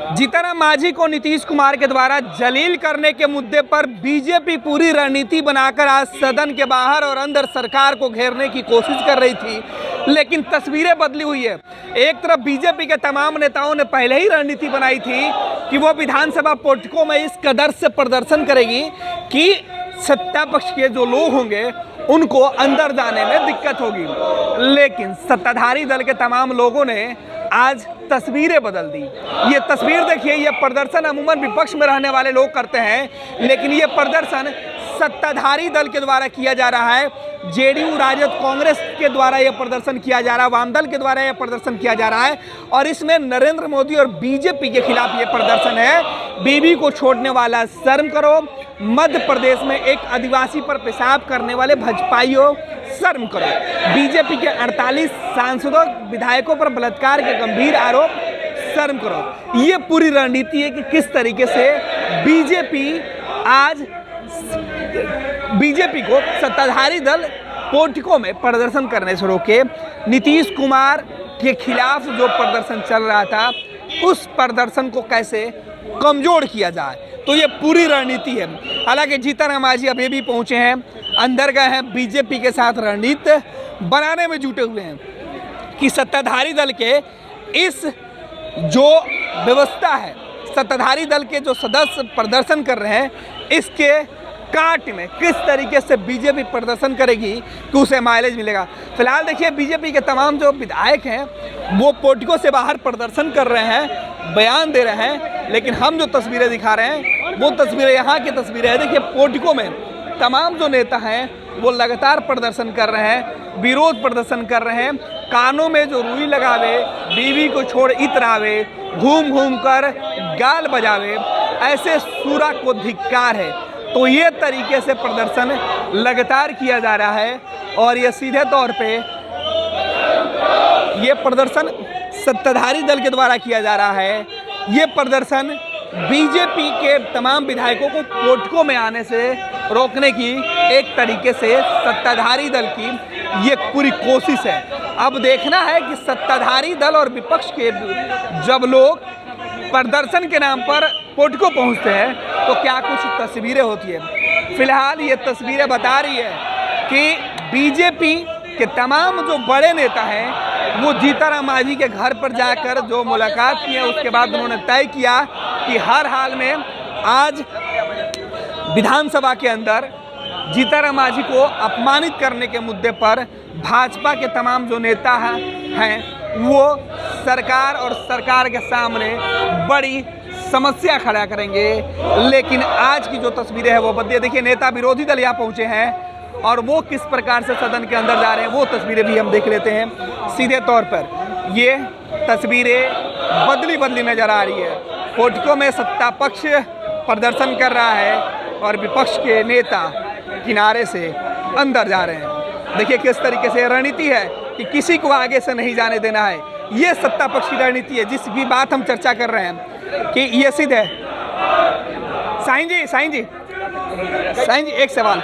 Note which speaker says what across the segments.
Speaker 1: जीतन मांझी को नीतीश कुमार के द्वारा जलील करने के मुद्दे पर बीजेपी पूरी रणनीति बनाकर आज सदन के बाहर और अंदर सरकार को घेरने की कोशिश कर रही थी, लेकिन तस्वीरें बदली हुई है। एक तरफ बीजेपी के तमाम नेताओं ने पहले ही रणनीति बनाई थी कि वो विधानसभा पोर्टिको में इस कदर से प्रदर्शन करेगी कि सत्ता पक्ष के जो लोग होंगे उनको अंदर जाने में दिक्कत होगी, लेकिन सत्ताधारी दल के तमाम लोगों ने आज तस्वीरें बदल दी। ये तस्वीर देखिए, ये प्रदर्शन अमूमन विपक्ष में रहने वाले लोग करते हैं, लेकिन ये प्रदर्शन सत्ताधारी दल के द्वारा किया जा रहा है। जेडीयू, राजद, कांग्रेस के द्वारा यह प्रदर्शन किया जा रहा है, वामदल के द्वारा यह प्रदर्शन किया जा रहा है और इसमें नरेंद्र मोदी और बीजेपी के खिलाफ ये प्रदर्शन है। बीवी को छोड़ने वाला शर्म करो, मध्य प्रदेश में एक आदिवासी पर पेशाब करने वाले भाजपाइयों शर्म करो, बीजेपी के 48 सांसदों विधायकों पर बलात्कार के गंभीर आरोप शर्म करो। ये पूरी रणनीति है कि किस तरीके से बीजेपी को सत्ताधारी दल पोर्टिको में प्रदर्शन करने से रोके। नीतीश कुमार के खिलाफ जो प्रदर्शन चल रहा था उस प्रदर्शन को कैसे कमजोर किया जाए, तो ये पूरी रणनीति है। हालांकि जीतन मांझी अभी भी पहुंचे हैं, अंदर गए हैं, बीजेपी के साथ रणनीति बनाने में जुटे हुए हैं कि सत्ताधारी दल के इस जो व्यवस्था है, सत्ताधारी दल के जो सदस्य प्रदर्शन कर रहे हैं, इसके काट में किस तरीके से बीजेपी प्रदर्शन करेगी कि उसे माइलेज मिलेगा। फिलहाल देखिए, बीजेपी के तमाम जो विधायक हैं वो पोर्टिको से बाहर प्रदर्शन कर रहे हैं, बयान दे रहे हैं, लेकिन हम जो तस्वीरें दिखा रहे हैं वो तस्वीरें यहाँ की तस्वीरें हैं। देखिए, पोर्टिको में तमाम जो नेता हैं वो लगातार प्रदर्शन कर रहे हैं, विरोध प्रदर्शन कर रहे हैं। कानों में जो रुई लगावे, बीवी को छोड़ इतरावे, घूम घूम कर गाल बजावे, ऐसे सूरा को धिक्कार है। तो ये तरीके से प्रदर्शन लगातार किया जा रहा है और ये सीधे तौर पे ये प्रदर्शन सत्ताधारी दल के द्वारा किया जा रहा है। ये प्रदर्शन बीजेपी के तमाम विधायकों को पोर्टिको में आने से रोकने की एक तरीके से सत्ताधारी दल की ये पूरी कोशिश है। अब देखना है कि सत्ताधारी दल और विपक्ष के जब लोग प्रदर्शन के नाम पर पोर्टिको पहुंचते हैं तो क्या कुछ तस्वीरें होती है। फिलहाल ये तस्वीरें बता रही है कि बीजेपी के तमाम जो बड़े नेता हैं वो जीतन मांझी के घर पर जाकर जो मुलाकात की है, उसके बाद उन्होंने तय किया कि हर हाल में आज विधानसभा के अंदर जीतन मांझी को अपमानित करने के मुद्दे पर भाजपा के तमाम जो नेता हैं वो सरकार और सरकार के सामने बड़ी समस्या खड़ा करेंगे। लेकिन आज की जो तस्वीरें हैं वो बदली। देखिए, नेता विरोधी दल यहाँ पहुँचे हैं और वो किस प्रकार से सदन के अंदर जा रहे हैं वो तस्वीरें भी हम देख लेते हैं। सीधे तौर पर ये तस्वीरें बदली नज़र आ रही है। पोर्टिको में सत्ता पक्ष प्रदर्शन कर रहा है और विपक्ष के नेता किनारे से अंदर जा रहे हैं। देखिए किस तरीके से रणनीति है कि किसी को आगे से नहीं जाने देना है। ये सत्ता पक्ष की रणनीति है। जिस भी बात हम चर्चा कर रहे हैं कि ये सीधे साईं जी एक सवाल।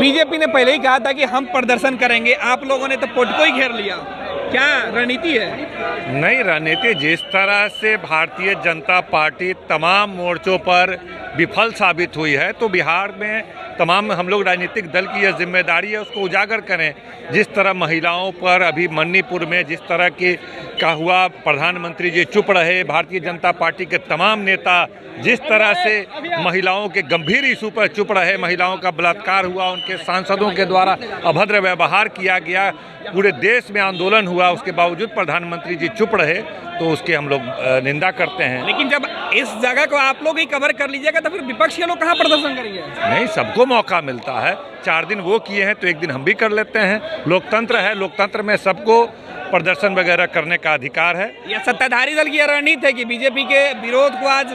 Speaker 1: बीजेपी ने पहले ही कहा था कि हम प्रदर्शन करेंगे, आप लोगों ने तो पोर्टिको ही घेर लिया, क्या रणनीति है?
Speaker 2: नहीं, रणनीति जिस तरह से भारतीय जनता पार्टी तमाम मोर्चों पर विफल साबित हुई है, तो बिहार में तमाम हम लोग राजनीतिक दल की यह जिम्मेदारी है उसको उजागर करें। जिस तरह महिलाओं पर अभी मणिपुर में जिस तरह का हुआ, प्रधानमंत्री जी चुप रहे, भारतीय जनता पार्टी के तमाम नेता जिस तरह से महिलाओं के गंभीर इशू पर चुप रहे, महिलाओं का बलात्कार हुआ, उनके सांसदों के द्वारा अभद्र व्यवहार किया गया, पूरे देश में आंदोलन हुआ, उसके बावजूद प्रधानमंत्री जी चुप रहे, तो उसके हम लोग निंदा करते हैं।
Speaker 1: लेकिन जब इस जगह को आप लोग ही कवर कर लीजिएगा तो फिर विपक्ष के लोग कहाँ प्रदर्शन करेंगे?
Speaker 2: नहीं, सबको मौका मिलता है। 4 दिन वो किए हैं तो एक दिन हम भी कर लेते हैं। लोकतंत्र है, लोकतंत्र में सबको प्रदर्शन वगैरह करने का अधिकार है।
Speaker 1: यह सत्ताधारी दल की रणनीति है कि बीजेपी के विरोध को आज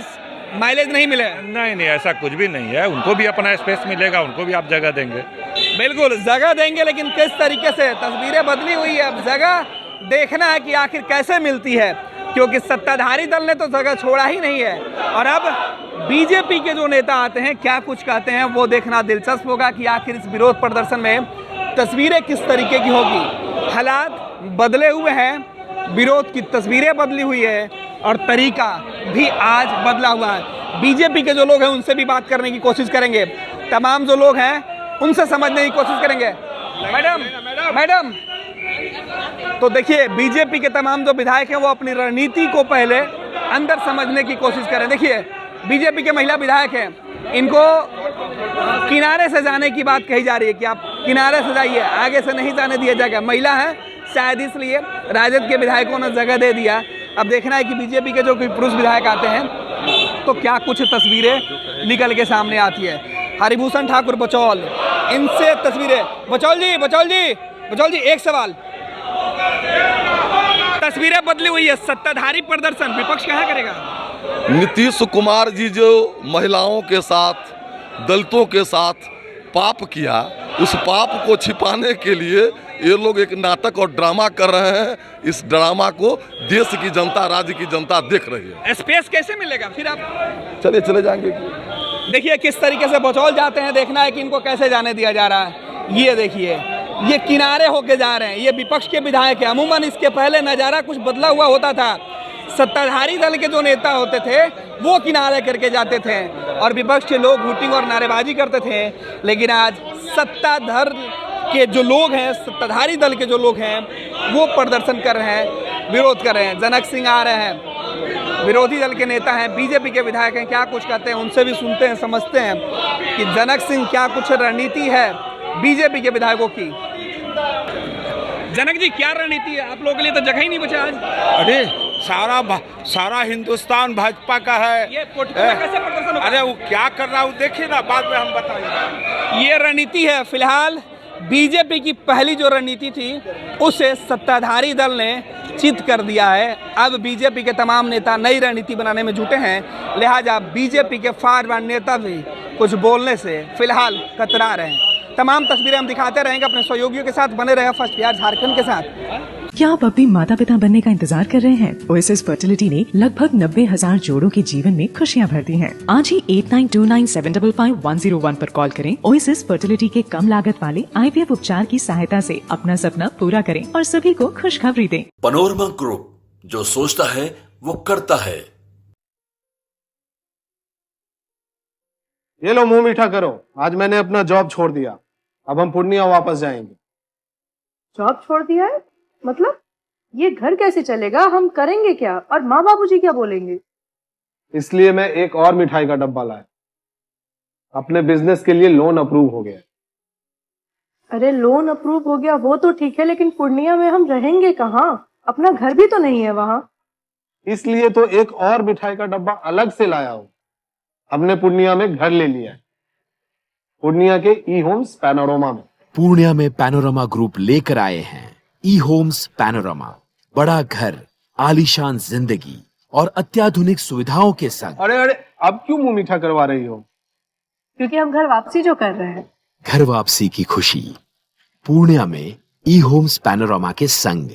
Speaker 1: माइलेज नहीं मिले?
Speaker 2: नहीं, ऐसा कुछ भी नहीं है। उनको भी अपना स्पेस मिलेगा, उनको भी आप जगह देंगे।
Speaker 1: बिल्कुल जगह देंगे, लेकिन किस तरीके से तस्वीरें बदली हुई है। अब जगह देखना है कि आखिर कैसे मिलती है, क्योंकि सत्ताधारी दल ने तो जगह छोड़ा ही नहीं है। और अब बीजेपी के जो नेता आते हैं क्या कुछ कहते हैं वो देखना दिलचस्प होगा कि आखिर इस विरोध प्रदर्शन में तस्वीरें किस तरीके की होगी। हालात बदले हुए हैं, विरोध की तस्वीरें बदली हुई है और तरीका भी आज बदला हुआ है। बीजेपी के जो लोग हैं उनसे भी बात करने की कोशिश करेंगे, तमाम जो लोग हैं उनसे समझने की कोशिश करेंगे। मैडम तो देखिए, बीजेपी के तमाम जो विधायक हैं वो अपनी रणनीति को पहले अंदर समझने की कोशिश करें। देखिए, बीजेपी के महिला विधायक हैं, इनको किनारे से जाने की बात कही जा रही है कि आप किनारे से जाइए, आगे से नहीं जाने दिया जाएगा। महिला है, शायद इसलिए राजद के विधायकों ने जगह दे दिया। अब देखना है कि बीजेपी के जो कोई पुरुष विधायक आते हैं तो क्या कुछ तस्वीरें निकल के सामने आती है। हरिभूषण ठाकुर बचौल, इनसे तस्वीरें। बचौल जी एक सवाल, तस्वीरें बदली हुई है, सत्ताधारी प्रदर्शन, विपक्ष क्या करेगा?
Speaker 3: नीतीश कुमार जी जो महिलाओं के साथ, दलितों के साथ पाप किया, उस पाप को छिपाने के लिए ये लोग एक नाटक और ड्रामा कर रहे हैं। इस ड्रामा को देश की जनता, राज्य की जनता देख रही है।
Speaker 1: स्पेस कैसे मिलेगा फिर? आप
Speaker 3: चले जाएंगे।
Speaker 1: देखिए किस तरीके से बचौल जाते हैं, देखना है कि इनको कैसे जाने दिया जा रहा है। ये देखिए, ये किनारे होके जा रहे हैं, ये विपक्ष के विधायक हैं। अमूमन इसके पहले नज़ारा कुछ बदला हुआ होता था, सत्ताधारी दल के जो नेता होते थे वो किनारे करके जाते थे और विपक्ष के लोग हूटिंग और नारेबाजी करते थे। लेकिन आज सत्ताधर के जो लोग हैं, सत्ताधारी दल के जो लोग हैं, वो प्रदर्शन कर रहे हैं, विरोध कर रहे हैं। जनक सिंह आ रहे हैं, विरोधी दल के नेता हैं, बीजेपी के विधायक हैं, क्या कुछ कहते हैं उनसे भी सुनते हैं, समझते हैं कि जनक सिंह क्या कुछ रणनीति है बीजेपी के विधायकों की। जनक जी, क्या रणनीति है? आप लोगों के लिए तो जगह ही नहीं बचा आज।
Speaker 4: अरे सारा हिंदुस्तान भाजपा का है।
Speaker 1: ये कैसे प्रदर्शन होगा?
Speaker 4: अरे वो क्या कर रहा है वो देखिए ना, बाद में हम बताएंगे।
Speaker 1: ये रणनीति है। फिलहाल बीजेपी की पहली जो रणनीति थी उसे सत्ताधारी दल ने चित कर दिया है। अब बीजेपी के तमाम नेता नई रणनीति बनाने में जुटे हैं, लिहाजा बीजेपी के फॉरवर्ड नेता भी कुछ बोलने से फिलहाल कतरा रहे हैं। तमाम तस्वीरें हम दिखाते रहेंगे अपने सहयोगियों के साथ। बने रहे फर्स्ट बिहार झारखंड के साथ।
Speaker 5: क्या आप अपने माता पिता बनने का इंतजार कर रहे हैं? ओएसएस फर्टिलिटी ने लगभग 90,000 जोड़ों के जीवन में खुशियां भरती हैं। आज ही 8929755101 पर कॉल करें। ओएसएस फर्टिलिटी के कम लागत वाले IVF उपचार की सहायता से अपना सपना पूरा करें और सभी को खुशखबरी दें।
Speaker 6: पैनोरमा ग्रुप, जो सोचता है वो करता है।
Speaker 7: ये लो मुंह मीठा करो, आज मैंने अपना जॉब छोड़ दिया, अब हम पूर्णिया वापस जाएंगे।
Speaker 8: जॉब छोड़ दिया है? मतलब ये घर कैसे चलेगा? हम करेंगे क्या? और माँ बाबूजी क्या बोलेंगे?
Speaker 7: इसलिए मैं एक और मिठाई का डब्बा लाया। अपने बिजनेस के लिए लोन अप्रूव हो गया।
Speaker 8: अरे लोन अप्रूव हो गया वो तो ठीक है, लेकिन पूर्णिया में हम रहेंगे कहाँ? अपना घर भी तो नहीं है वहाँ।
Speaker 7: इसलिए तो एक और मिठाई का डब्बा अलग से लाया हूँ। हमने पूर्णिया में घर ले लिया है, पूर्णिया के ई होम्स पैनोरमा में।
Speaker 9: पूर्णिया में पैनोरमा ग्रुप लेकर आए हैं ई होम्स पैनोरमा। बड़ा घर, आलीशान जिंदगी और अत्याधुनिक सुविधाओं के संग।
Speaker 7: अरे अब क्यों मुंह मीठा करवा रही हो?
Speaker 8: क्योंकि हम घर वापसी जो कर रहे हैं।
Speaker 9: घर वापसी की खुशी पूर्णिया में ई होम्स पैनोरमा के संग।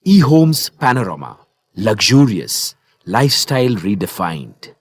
Speaker 9: E homes panorama, luxurious lifestyle redefined.